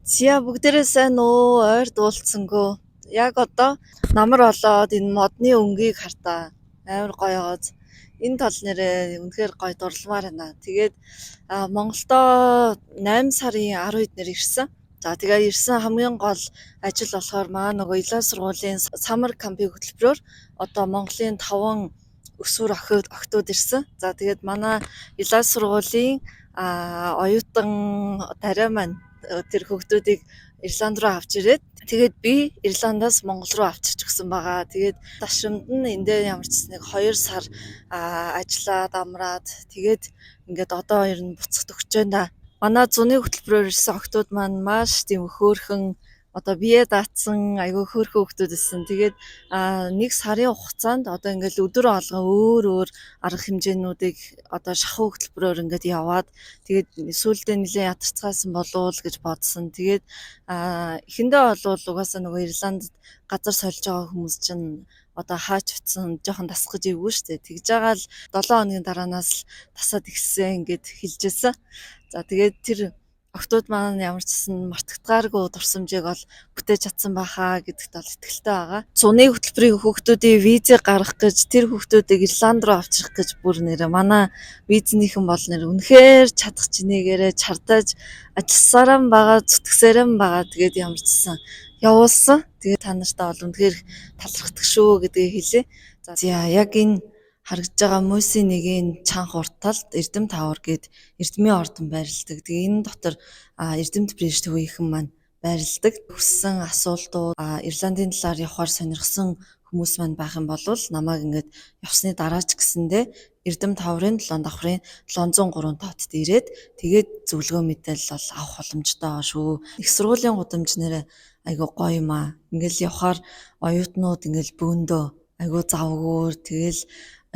Зя бүгдээрээ сайн уу? Ойр дуулцсангүй. Яг одоо намар болоод энэ модны өнгийг хартаа амар гоё байгааз. Энэ тал нэрээ үнэхээр гоё дурламаар байна. Тэгээд Монголдоо 8 сарын 12-нд нэр ирсэн. За тэгээ ирсэн хамгийн гол ажил болохоор маа нөгөө Илаа сургуулийн Summer Camp-ийн хөтөлбөрөөр одоо Монголын 5 өсвөр охтууд ирсэн. За тэгээд манай Илаа сургуулийн оюутан тариа маань тэр хүүхдүүдийг Ирланд руу авч ирээд тэгээд би Ирландаас Монгол руу авчирч гсэн байгаа. Тэгээд ташрамд нь эндээ ямар ч нэг 2 сар ажиллаад амраад тэгээд ингээд одоо ер нь буцахт өгч байна да. Манай зуны хөтөлбөрөөр ирсэн охтууд маань маш тийм хөөрхөн одоо бие даатсан айгүй хөөрхөн хүүхдүүд байсан. Тэгээд 1 сарын хугацаанд одоо ингээл өдөр алга өөр арга хэмжээнүүдийг одоо шахуу хөтөлбөрөөр ингээд яваад тэгээд сүүлдээ нэлээд ядарцгаасан болов гэж бодсон. Тэгээд эхэндээ болвол угаасаа нөгөө Ирландд газар сольж байгаа хүмүүс чинь одоо хаач утсан жоохон дасгаж ивгүй штэ. Тэгж байгаа л 7 хоногийн дараанаас л тасаад ихсэн ингээд хэлжсэн. За тэгээд тэр охтууд маань ямар ч гэсэн мартагдгааргүй дурсамжийг ол бүтээж чадсан байхаа гэдэгт бол итгэлтэй байгаа. Зуны хөтөлбөрийн хүүхдүүдийн визээ гаргах гэж тэр хүүхдүүдийг Ирланд руу авчрах гэж бүр нэрээ манай визнийхэн бол нэр үнэхээр чадах чинээгээрээ чардаж ажилласараа байгаа, зүтгсээрээ байгаа. Тэгээд ямар ч гэсэн явуулсан. Тэгээд та нартай бол үнэхээр талархдаг шүү гэдгийг хэлье. За яг энэ харагдж байгаа мөсийн нэгийн чанх урт талд Эрдэм таавар гээд Эрдмийн ордон байрладаг. Тэгээ энэ дотор Эрдэмт Бриж төвийнхэн маань байрладаг. Хүссэн асуултууд Ирландын талаар явахаар сонирхсан хүмүүс маань байх юм бол намайг ингээд явсны дараа ч гэсэндээ Эрдэм тааврын 7 давхрын 703 тоотд ирээд тэгээд зөвлөгөө мэдээлэл бол авах боломжтой байгаа шүү. Их сургуулийн гудамж нэрээ айгуу гоё юм аа. Ингээл явахаар оюутнууд ингээл бөөндөө айгуу завгүйр тэгэл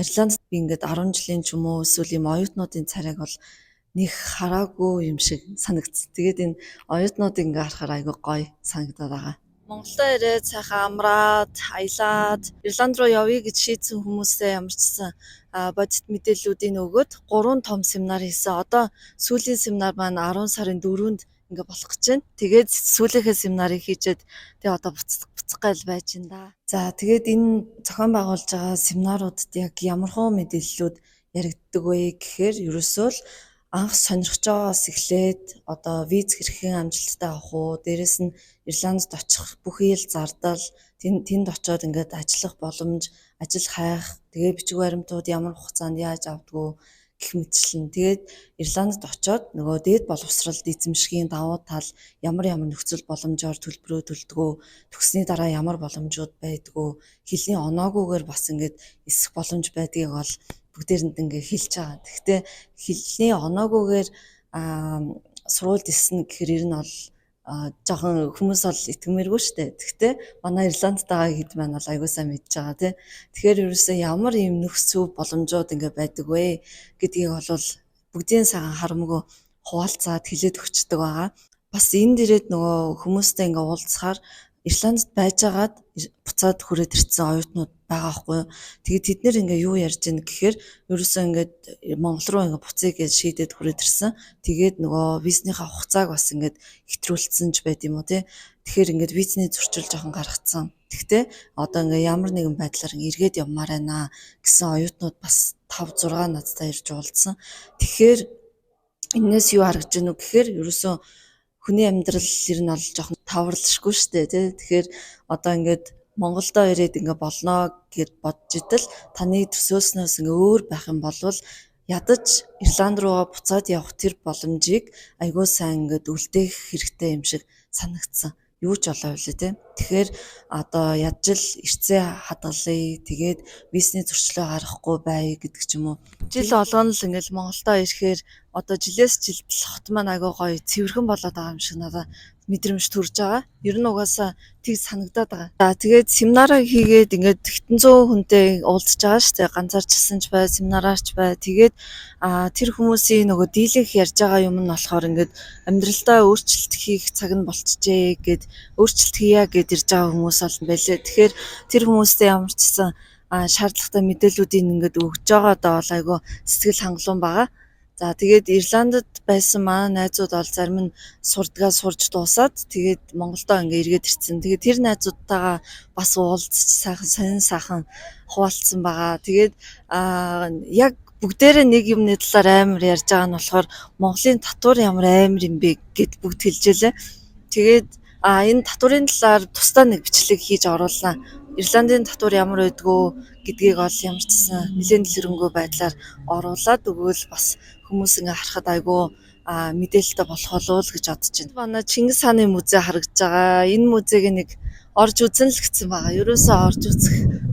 Ирландд би ингээд 10 жилийн ч юм уу эсвэл юм оюутнуудын царайг бол нэг хараагүй юм шиг санагдсан. Тэгээд энэ оюутнуудыг ингээ харахаар айгүй гоё санагдаад байгаа. Монголоо ирээд сайхан амраад, аялаад, Ирланд руу явъя гэж шийдсэн хүмүүсээ ямар ч гэсэн бодит мэдээллүүдийг өгөөд 3 том семинар хийсэн. Одоо сүүлийн семинар маань 10 сарын 4-нд ингээ болох гэж байна. Тэгээд сүүлийнхээ семинарыг хийчихэд тэгээ одоо буцах байж байна да. За тэгээд энэ зохион байгуулж байгаа семинаруудад яг ямархуу мэдээллүүд яригддаг вэ гэхээр ерөөсөө л анх сонирхож байгаагаас эхлээд одоо виз хэрхэн амжилттай авах уу, дээрэс нь Ирландд очих бүхий л зардал, тэнд очиод ингээд ажиллах боломж, ажил хайх, тэгээ бичиг баримтууд ямар хугацаанд яаж авдгүү гэх мэтчлэн. Тэгээд Ирландд очиод нөгөө дээд боловсролд эзэмшихийн давуу тал ямар нөхцөл боломжоор төлбөрөө төлдгөө, төгссний дараа ямар боломжууд байдгөө, хэлний оноогүйгээр бас ингээд эсэх боломж байдгийг бол бүгдээрэнд ингээ хэлж байгаа. Гэхдээ хэлний оноогүйгээр сургуульд ирсэн гэхээр ер нь бол жоохон хүмүүс бол итгэмээргүй штэ. Гэхдээ манай Ирландд байгаа хэд маань бол аягүй сайн мэдж байгаа тий. Тэгэхээр ерөөсөө ямар юм нөхцөл боломжууд ингээ байдаг вэ гэдгийг бол бүгдийн сайхан харамгүй хуваалцаад хэлээд өгчдөг байгаа. Бас энэ дээрээ нөгөө хүмүүстэй ингээ уулзахаар Ирландд байжгаад буцаад хүрээд ирсэн оюутнууд байгаа байхгүй юу. Тэгээд тэд нэр ингээ юу ярьж ийн гэхээр ерөөсөө ингээд Монгол руу ингээ буцъя гэж шийдээд хүрээд ирсэн. Тэгээд нөгөө визнийхаа хугацааг бас ингээд хэтрүүлсэн ч байд юм уу тий. Тэгэхээр ингээд визний зөрчил жоохон гаргацсан. Тэгтээ одоо ингээ ямар нэгэн байдлаар эргээд явмаар байна гэсэн оюутнууд бас 5 6 надтай ирж уулзсан. Тэгэхээр энэс юу харагдж гэнэ үү гэхээр ерөөсөө хүний амьдрал ер нь бол жоохон таварлшгүй штэ тий. Тэгэхээр одоо ингээд Монголдо ирээд ингээ болно гэд бодж идэл таны төсөөлснөөс ингээ өөр байх юм бол ядаж Ирланд руу буцаад явах тэр боломжийг айгүй сайн ингээд үлдээх хэрэгтэй юм шиг санагдсан. Юу ч болоо үлээ тий. Тэгэхээр одоо ядаж л ирцээ хадгалъя. Тэгээд визний зөрчлөө гаргахгүй бай гэдэг ч юм уу. Жил болгоно л ингээл Монголдо ирэхээр одоо жилээс жилд хот маань агай гоё цэвэрхэн болоод байгаа юм шиг надад мэдрэмж төрж байгаа. Ер нь угаасаа тийг санагдаад байгаа. За тэгээд семинараа хийгээд ингээд 100 хүнтэй уулзж байгаа шүү дээ. Ганцаарчсан ч бай, семинараарч бай. Тэгээд тэр хүмүүсийн нөгөө дийлэнх ярьж байгаа юм нь болохоор ингээд амьдралдаа өөрчлөлт хийх цаг нь болчихжээ гэд өөрчлөлт хийя гэд ирж байгаа хүмүүс бол байлээ. Тэгэхээр тэр хүмүүстэй ямар ч гэсэн шаардлагатай мэдээллүүдийг ингээд өгж байгаа даа бол айгүй сэтгэл хангалуун байгаа. За тэгээд Ирландд байсан маань найзууд бол зарим нь сурдгаа сурж дуусаад тэгээд Монголдоо ингээ эргээд ирсэн. Тэгээд тэр найзуудтайгаа бас уулзч сайхан сайхан хуваалцсан байгаа. Тэгээд яг бүгдээрээ нэг юмны талаар амар ярьж байгаа нь болохоор Монголын татвар ямар амар юм бэ гэд бүгд хэлжээ. Тэгээд энэ татварын талаар тусдаа нэг бичлэг хийж оруулнаа. Ирландын татвар ямар байдгүй гэдгийг ол ямар ч гэсэн нэлээд дэлгэрэнгүй байдлаар оруулаад өгвөл бас хүмүүс ингээ харахад айгүй мэдээлэлтэй болох болов гэж бодож байна. Манай Чингис хааны музей харагдаж байгаа. Энэ музейг нэг орж үзэн л гэсэн байгаа. Ерөөсөө орж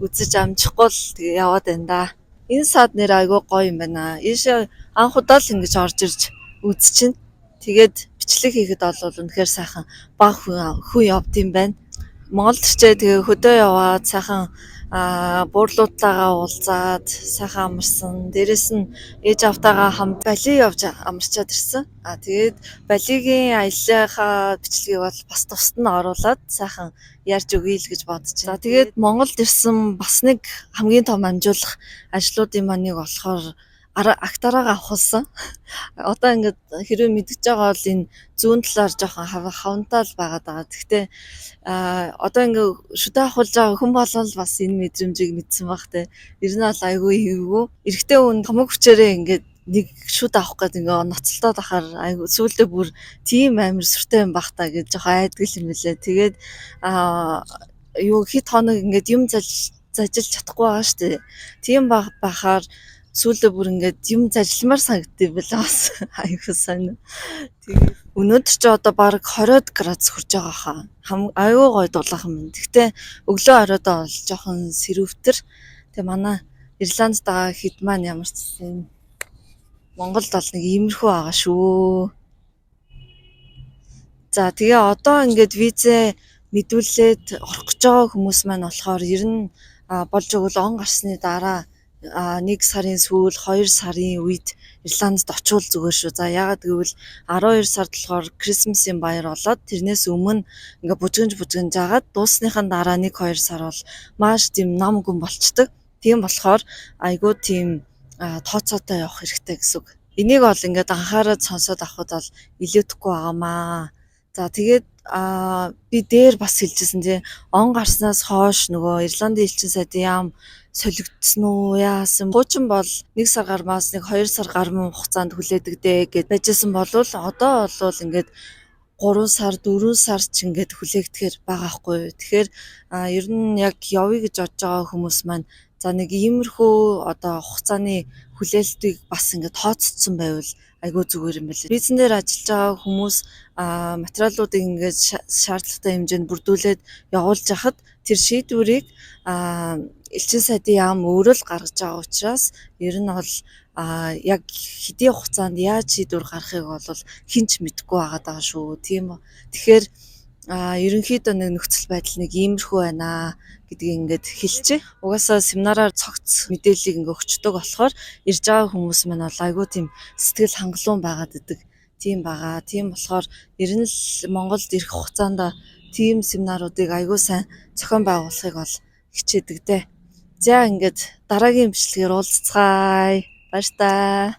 үзэж амжихгүй л тэгээ яваад байна да. Энэ сад нэр айгүй гоё юм байна. Ийшээ анх удаа л ингэж орж ирж үзчихин. Тэгээд бичлэг хийхэд бол үнэхээр сайхан баг хүн явд юм байна. Монголд ирчээ тэгээ хөдөө яваад сайхан буурлуудтайгаа уулзаад сайхан амарсан. Дээрэс нь ээж автайгаа хамт Бали явж амарчаад ирсэн. Тэгээд Балигийн аяллахаа бичлэгийг бол бас тусад нь оруулаад сайхан ярьж өгье л гэж бодож байна. Тэгээд Монголд ирсэн бас нэг хамгийн том амжуулах ажлуудын маань нэг болохоор актараагаа авахулсан. Одоо ингээд хэрвээ мэдгэж байгаа бол энэ зүүн талаар жоохон хавантаа л байгаад байгаа. Гэхдээ одоо ингээд шүдэ авахулж байгаа хүн болол бас энэ мэдрэмжийг мэдсэн баг те. Ер нь бол айгүй хэвгүй. Эрэгтэй хүн томог хүчээрээ ингээд нэг шүд авах гэдэг ингээд ноцолтоод ахаар айгүй сүүлдээ бүр тийм амар сүртэй юм бах та гэж жоохон айдгэл юм лээ. Тэгээд юу хит хоног ингээд юм зажилж чадахгүй байгаа шүү дээ. Тийм бахаар сүүлдээ бүр ингээд юм зажилмаар санагддаг байлаа бас айгүй сайн. Тэгээд өнөөдөр ч одоо баг 20 градус хүрж байгаа хаа. Айгүй гоё дулаахан байна. Гэхдээ өглөө оройдоо бол жоохон сэрвтер. Тэгээ манай Ирландд байгаа хэд маань ямар ч юм Монголд бол нэг иймэрхүү байгаа шүү. За тэгээ одоо ингээд визээ мэдүүлээд орох гэж байгаа хүмүүс маань болохоор ер нь болж өгвөл он гарсны дараа 1 сарын сүүл 2 сарын үед Ирландд очивол зүгээр шүү. За яагаад гэвэл 12 сард болохоор Крисмсийн баяр болоод тэрнээс өмнө ингээ бужигж жагаад дуусныхаа дараа 1-2 сар бол маш тийм нам гүн болцдог. Тийм болохоор айгүй тийм тооцоотой явах хэрэгтэй гэсэн үг. Энийг бол ингээд анхаарал сонсоод авахд бол илүүдэхгүй байгаамаа. За тэгээд би дээр бас хэлжсэн тий он гарснаас хойш нөгөө Ирландын элчин сайдын яам солигдсон уу яасан. Хуучин бол 1 сар гармаас 2 сар гармын хугацаанд хүлээдэг дээ гэд байжсэн болвол одоо бол ингээд 3 сар 4 сар ч ингээд хүлээгдэхээр байгаа хгүй. Тэгэхээр ер нь яг явъя гэж бодож байгаа хүмүүс маань за нэг иймэрхүү одоо хугацааны хүлээлтийг бас ингээд тооцсон байвал айгүй зүгээр юм байна. Бизнес дээр ажиллаж байгаа хүмүүс материалуудыг ингээд шаардлагатай хэмжээнд бүрдүүлээд явуулж хахад тэр шийдвэрийг элчин сайдын яам өөрөө л гаргаж байгаа учраас ер нь бол яг хэдийн хугацаанд яаж шийдвэр гаргахыг бол хинч мэдэхгүй байгаа шүү. Тийм. Тэгэхээр ерөнхийдөө нэг нөхцөл байдал нэг иймэрхүү байна гэдгийг ингээд хэлчихэ. Угаасаа семинараар цогц мэдээллийг ингээд өгчдөг болохоор ирж байгаа хүмүүс маань бол айгүй тийм сэтгэл хангалуун байгаад идэг. Тийм байгаа. Тийм болохоор ер нь л Монголд ирэх хугацаанд тийм семинаруудыг айгүй сайн зохион байгуулахыг бол хичээдэг дээ. За ингээд дараагийн бичлэгээр уулзцгаая. Баяр таа.